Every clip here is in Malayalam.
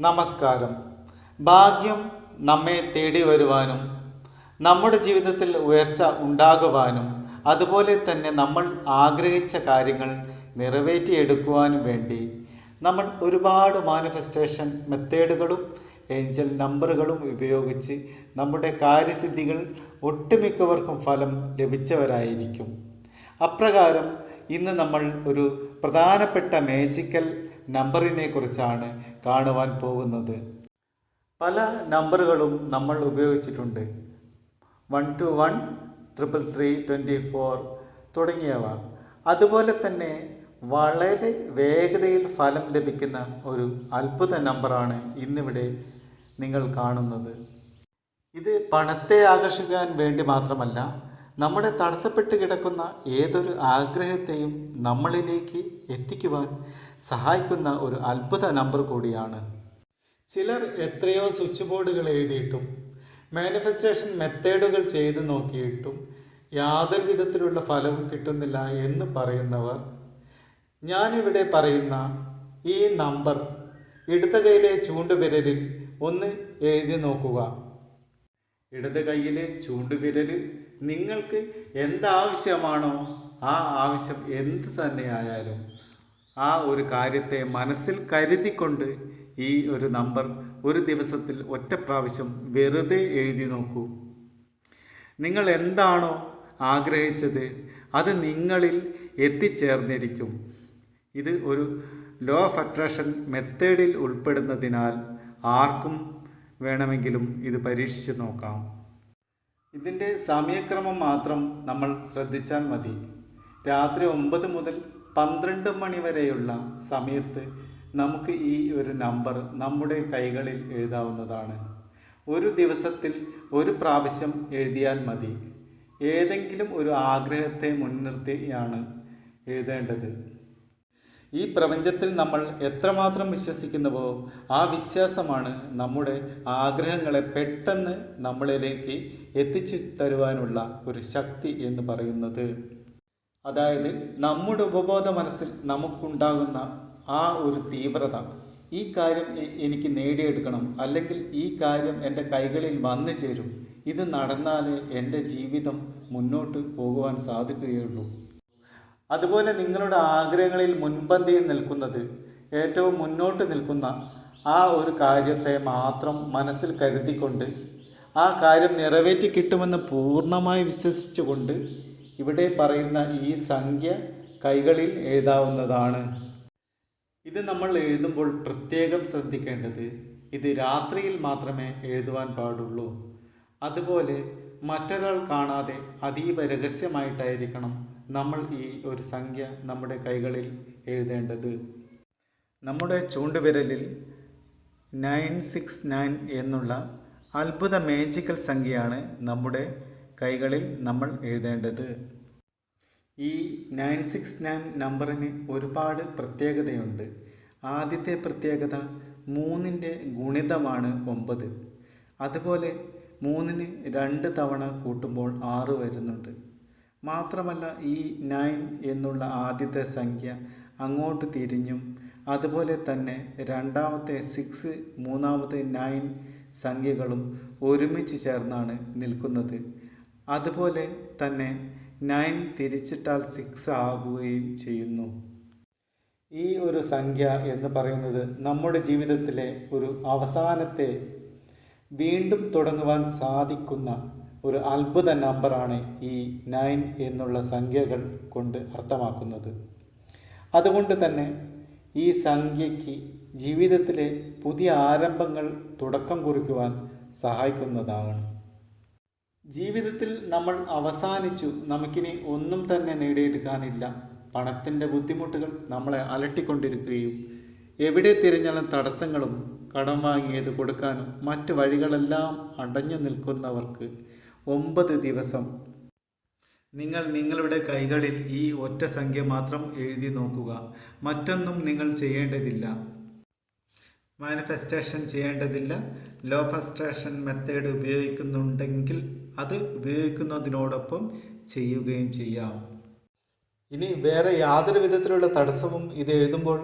നമസ്കാരം. ഭാഗ്യം നമ്മെ തേടി വരുവാനും നമ്മുടെ ജീവിതത്തിൽ ഉയർച്ച ഉണ്ടാകുവാനും അതുപോലെ തന്നെ നമ്മൾ ആഗ്രഹിച്ച കാര്യങ്ങൾ നിറവേറ്റിയെടുക്കുവാനും വേണ്ടി നമ്മൾ ഒരുപാട് മാനിഫെസ്റ്റേഷൻ മെത്തേഡുകളും ഏഞ്ചൽ നമ്പറുകളും ഉപയോഗിച്ച് നമ്മുടെ കാര്യസിദ്ധികൾ ഒട്ടുമിക്കവർക്കും ഫലം ലഭിച്ചവരായിരിക്കും. അപ്രകാരം ഇന്ന് നമ്മൾ ഒരു പ്രധാനപ്പെട്ട മേജിക്കൽ നമ്പറിനെ കുറിച്ചാണ് കാണുവാൻ പോകുന്നത്. പല നമ്പറുകളും നമ്മൾ ഉപയോഗിച്ചിട്ടുണ്ട്. 121, 333, 24 തുടങ്ങിയവ. അതുപോലെ തന്നെ വളരെ വേഗതയിൽ ഫലം ലഭിക്കുന്ന ഒരു അത്ഭുത നമ്പറാണ് ഇന്നിവിടെ നിങ്ങൾ കാണുന്നത്. ഇത് പണത്തെ ആകർഷിക്കാൻ വേണ്ടി മാത്രമല്ല, നമ്മുടെ തടസ്സപ്പെട്ട് കിടക്കുന്ന ഏതൊരു ആഗ്രഹത്തെയും നമ്മളിലേക്ക് എത്തിക്കുവാൻ സഹായിക്കുന്ന ഒരു അത്ഭുത നമ്പർ കൂടിയാണ്. ചിലർ എത്രയോ സ്വിച്ച് ബോർഡുകൾ എഴുതിയിട്ടും മാനിഫെസ്റ്റേഷൻ മെത്തേഡുകൾ ചെയ്തു നോക്കിയിട്ടും യാതൊരു വിധത്തിലുള്ള ഫലവും കിട്ടുന്നില്ല എന്ന് പറയുന്നവർ, ഞാനിവിടെ പറയുന്ന ഈ നമ്പർ ഇടത് കൈയിലെ ചൂണ്ടുവിരലിൽ ഒന്ന് എഴുതി നോക്കുക. ഇടത് കൈയിലെ ചൂണ്ടുവിരലിൽ നിങ്ങൾക്ക് എന്താവശ്യമാണോ ആ ആവശ്യം എന്ത് തന്നെയായാലും ആ ഒരു കാര്യത്തെ മനസ്സിൽ കരുതിക്കൊണ്ട് ഈ ഒരു നമ്പർ ഒരു ദിവസത്തിൽ ഒറ്റ പ്രാവശ്യം വെറുതെ എഴുതി നോക്കൂ. നിങ്ങൾ എന്താണോ ആഗ്രഹിച്ചത് അത് നിങ്ങളിൽ എത്തിച്ചേർന്നിരിക്കും. ഇത് ഒരു ലോ ഓഫ് അട്രാക്ഷൻ മെത്തേഡിൽ ഉൾപ്പെടുന്നതിനാൽ ആർക്കും വേണമെങ്കിലും ഇത് പരീക്ഷിച്ച് നോക്കാം. ഇതിൻ്റെ സമയക്രമം മാത്രം നമ്മൾ ശ്രദ്ധിച്ചാൽ മതി. രാത്രി 9 മുതൽ 12 മണി വരെയുള്ള സമയത്ത് നമുക്ക് ഈ ഒരു നമ്പർ നമ്മുടെ കൈകളിൽ എഴുതാവുന്നതാണ്. ഒരു ദിവസത്തിൽ ഒരു പ്രാവശ്യം എഴുതിയാൽ മതി. ഏതെങ്കിലും ഒരു ആഗ്രഹത്തെ മുൻനിർത്തിയാണ് എഴുതേണ്ടത്. ഈ പ്രപഞ്ചത്തിൽ നമ്മൾ എത്രമാത്രം വിശ്വസിക്കുന്നുവോ ആ വിശ്വാസമാണ് നമ്മുടെ ആഗ്രഹങ്ങളെ പെട്ടെന്ന് നമ്മളിലേക്ക് എത്തിച്ചു തരുവാനുള്ള ഒരു ശക്തി എന്ന് പറയുന്നത്. അതായത് നമ്മുടെ ഉപബോധ മനസ്സിൽ നമുക്കുണ്ടാകുന്ന ആ ഒരു തീവ്രത, ഈ കാര്യം എനിക്ക് നേടിയെടുക്കണം, അല്ലെങ്കിൽ ഈ കാര്യം എൻ്റെ കൈകളിൽ വന്നു ചേരും, ഇത് നടന്നാലേ എൻ്റെ ജീവിതം മുന്നോട്ട് പോകുവാൻ സാധിക്കുകയുള്ളൂ. അതുപോലെ നിങ്ങളുടെ ആഗ്രഹങ്ങളിൽ മുൻപന്തിയിൽ നിൽക്കുന്നത്, ഏറ്റവും മുന്നോട്ട് നിൽക്കുന്ന ആ ഒരു കാര്യത്തെ മാത്രം മനസ്സിൽ കരുതിക്കൊണ്ട് ആ കാര്യം നിറവേറ്റി കിട്ടുമെന്ന് പൂർണ്ണമായി വിശ്വസിച്ചുകൊണ്ട് ഇവിടെ പറയുന്ന ഈ സംഖ്യ കൈകളിൽ എഴുതാവുന്നതാണ്. ഇത് നമ്മൾ എഴുതുമ്പോൾ പ്രത്യേകം ശ്രദ്ധിക്കേണ്ടത്, ഇത് രാത്രിയിൽ മാത്രമേ എഴുതുവാൻ പാടുള്ളൂ. അതുപോലെ മറ്റൊരാൾ കാണാതെ അതീവ രഹസ്യമായിട്ടായിരിക്കണം നമ്മൾ ഈ ഒരു സംഖ്യ നമ്മുടെ കൈകളിൽ എഴുതേണ്ടത്. നമ്മുടെ ചൂണ്ടുവിരലിൽ 969 എന്നുള്ള അത്ഭുത മേജിക്കൽ സംഖ്യയാണ് നമ്മുടെ കൈകളിൽ നമ്മൾ എഴുതേണ്ടത്. ഈ 969 നമ്പറിന് ഒരുപാട് പ്രത്യേകതയുണ്ട്. ആദ്യത്തെ പ്രത്യേകത 3ൻ്റെ ഗുണിതമാണ് 9. അതുപോലെ 3ന് 2 തവണ കൂട്ടുമ്പോൾ 6 വരുന്നുണ്ട്. മാത്രമല്ല ഈ 9 എന്നുള്ള ആദ്യത്തെ സംഖ്യ അങ്ങോട്ട് തിരിഞ്ഞും, അതുപോലെ തന്നെ രണ്ടാമത്തെ 6, മൂന്നാമത്തെ 9 സംഖ്യകളും ഒരുമിച്ച് ചേർന്നാണ് നിൽക്കുന്നത്. അതുപോലെ തന്നെ 9 തിരിച്ചിട്ടാൽ 6 ആകുകയും ചെയ്യുന്നു. ഈ ഒരു സംഖ്യ എന്ന് പറയുന്നത് നമ്മുടെ ജീവിതത്തിലെ ഒരു അവസാനത്തെ വീണ്ടും തുടങ്ങുവാൻ സാധിക്കുന്ന ഒരു അത്ഭുത നമ്പറാണ് ഈ 9 എന്നുള്ള സംഖ്യകൾ കൊണ്ട് അർത്ഥമാക്കുന്നത്. അതുകൊണ്ട് തന്നെ ഈ സംഖ്യയ്ക്ക് ജീവിതത്തിലെ പുതിയ ആരംഭങ്ങൾ തുടക്കം കുറിക്കുവാൻ സഹായിക്കുന്നതാണ്. ജീവിതത്തിൽ നമ്മൾ അവസാനിച്ചു, നമുക്കിനി ഒന്നും തന്നെ നേടിയെടുക്കാനില്ല, പണത്തിൻ്റെ ബുദ്ധിമുട്ടുകൾ നമ്മളെ അലട്ടിക്കൊണ്ടിരിക്കുകയും എവിടെ തിരിഞ്ഞാലും തടസ്സങ്ങളും കടം വാങ്ങിയത് കൊടുക്കാനും മറ്റ് വഴികളെല്ലാം അടഞ്ഞു നിൽക്കുന്നവർക്ക് 9 ദിവസം നിങ്ങൾ നിങ്ങളുടെ കൈകളിൽ ഈ ഒറ്റ സംഖ്യ മാത്രം എഴുതി നോക്കുക. മറ്റൊന്നും നിങ്ങൾ ചെയ്യേണ്ടതില്ല. മാനിഫെസ്റ്റേഷൻ ചെയ്യേണ്ടതില്ല. ലോ ഓഫ് അട്രാക്ഷൻ മെത്തേഡ് ഉപയോഗിക്കുന്നുണ്ടെങ്കിൽ അത് ഉപയോഗിക്കുന്നതിനോടൊപ്പം ചെയ്യുകയും ചെയ്യാം. ഇനി വേറെ യാതൊരു വിധത്തിലുള്ള തടസ്സവും ഇത് എഴുതുമ്പോൾ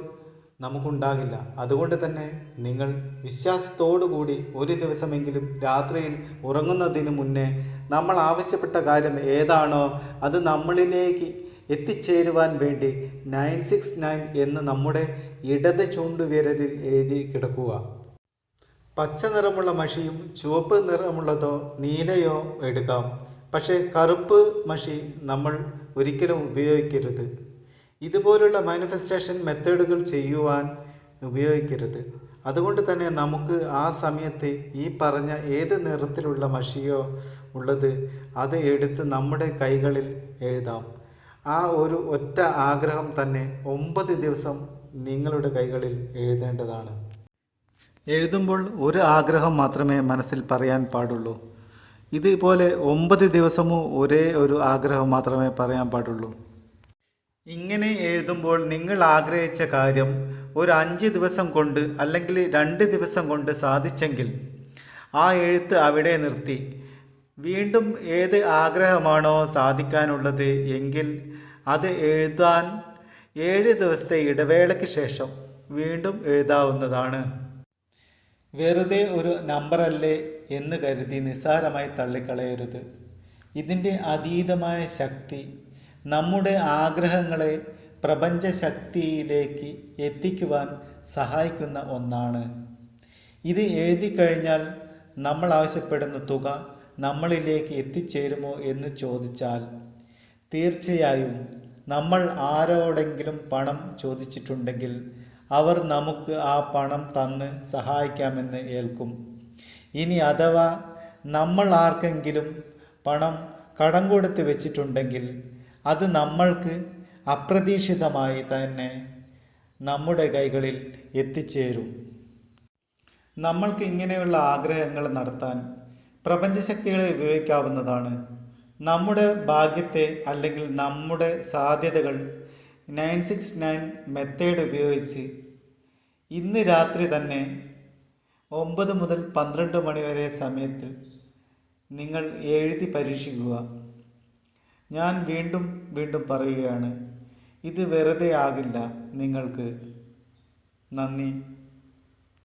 നമുക്കുണ്ടാകില്ല. അതുകൊണ്ട് തന്നെ നിങ്ങൾ വിശ്വാസത്തോടുകൂടി ഒരു ദിവസമെങ്കിലും രാത്രിയിൽ ഉറങ്ങുന്നതിന് മുന്നേ നമ്മൾ ആവശ്യപ്പെട്ട കാര്യം ഏതാണോ അത് നമ്മളിലേക്ക് എത്തിച്ചേരുവാൻ വേണ്ടി 969 എന്ന് നമ്മുടെ ഇടത് ചൂണ്ടുവിരലിൽ എഴുതി കിടക്കുക. പച്ച നിറമുള്ള മഷിയും ചുവപ്പ് നിറമുള്ളതോ നീലയോ എടുക്കാം. പക്ഷേ കറുപ്പ് മഷി നമ്മൾ ഒരിക്കലും ഉപയോഗിക്കരുത്. ഇതുപോലുള്ള മാനിഫെസ്റ്റേഷൻ മെത്തേഡുകൾ ചെയ്യുവാൻ ഉപയോഗിക്കരുത്. അതുകൊണ്ട് തന്നെ നമുക്ക് ആ സമയത്ത് ഈ പറഞ്ഞ ഏത് നിറത്തിലുള്ള മഷിയോ ഉള്ളത് അത് എടുത്ത് നമ്മുടെ കൈകളിൽ എഴുതാം. ആ ഒരു ഒറ്റ ആഗ്രഹം തന്നെ 9 ദിവസം നിങ്ങളുടെ കൈകളിൽ എഴുതേണ്ടതാണ്. എഴുതുമ്പോൾ ഒരു ആഗ്രഹം മാത്രമേ മനസ്സിൽ പറയാൻ പാടുള്ളൂ. ഇതുപോലെ 9 ദിവസവും ഒരേ ഒരു ആഗ്രഹം മാത്രമേ പറയാൻ പാടുള്ളൂ. ഇങ്ങനെ എഴുതുമ്പോൾ നിങ്ങൾ ആഗ്രഹിച്ച കാര്യം ഒരു 5 ദിവസം കൊണ്ട് അല്ലെങ്കിൽ 2 ദിവസം കൊണ്ട് സാധിച്ചെങ്കിൽ ആ എഴുത്ത് അവിടെ നിർത്തി വീണ്ടും ഏത് ആഗ്രഹമാണോ സാധിക്കാനുള്ളത് എങ്കിൽ അത് എഴുതാൻ 7 ദിവസത്തെ ഇടവേളയ്ക്ക് ശേഷം വീണ്ടും എഴുതാവുന്നതാണ്. വെറുതെ ഒരു നമ്പറല്ലേ എന്ന് കരുതി നിസ്സാരമായി തള്ളിക്കളയരുത്. ഇതിൻ്റെ അതീതമായ ശക്തി നമ്മുടെ ആഗ്രഹങ്ങളെ പ്രപഞ്ചശക്തിയിലേക്ക് എത്തിക്കുവാൻ സഹായിക്കുന്ന ഒന്നാണ്. ഇത് എഴുതി കഴിഞ്ഞാൽ നമ്മൾ ആവശ്യപ്പെടുന്ന തുക നമ്മളിലേക്ക് എത്തിച്ചേരുമോ എന്ന് ചോദിച്ചാൽ തീർച്ചയായും നമ്മൾ ആരോടെങ്കിലും പണം ചോദിച്ചിട്ടുണ്ടെങ്കിൽ അവർ നമുക്ക് ആ പണം തന്ന് സഹായിക്കാമെന്ന് ഏൽക്കും. ഇനി അഥവാ നമ്മൾ ആർക്കെങ്കിലും പണം കടം കൊടുത്ത് വെച്ചിട്ടുണ്ടെങ്കിൽ അത് നമ്മൾക്ക് അപ്രതീക്ഷിതമായി തന്നെ നമ്മുടെ കൈകളിൽ എത്തിച്ചേരും. നമ്മൾക്ക് ഇങ്ങനെയുള്ള ആഗ്രഹങ്ങൾ നടത്താൻ പ്രപഞ്ചശക്തികളെ ഉപയോഗിക്കാവുന്നതാണ്. നമ്മുടെ ഭാഗ്യത്തെ അല്ലെങ്കിൽ നമ്മുടെ സാധ്യതകൾ 969 മെത്തേഡ് ഉപയോഗിച്ച് ഇന്ന് രാത്രി തന്നെ 9 മുതൽ 12 മണി വരെ സമയത്തിൽ നിങ്ങൾ എഴുതി പരീക്ഷിക്കുക. ഞാൻ വീണ്ടും പറയുകയാണ്, ഇത് വെറുതെ ആകില്ല നിങ്ങൾക്ക്. നന്ദി.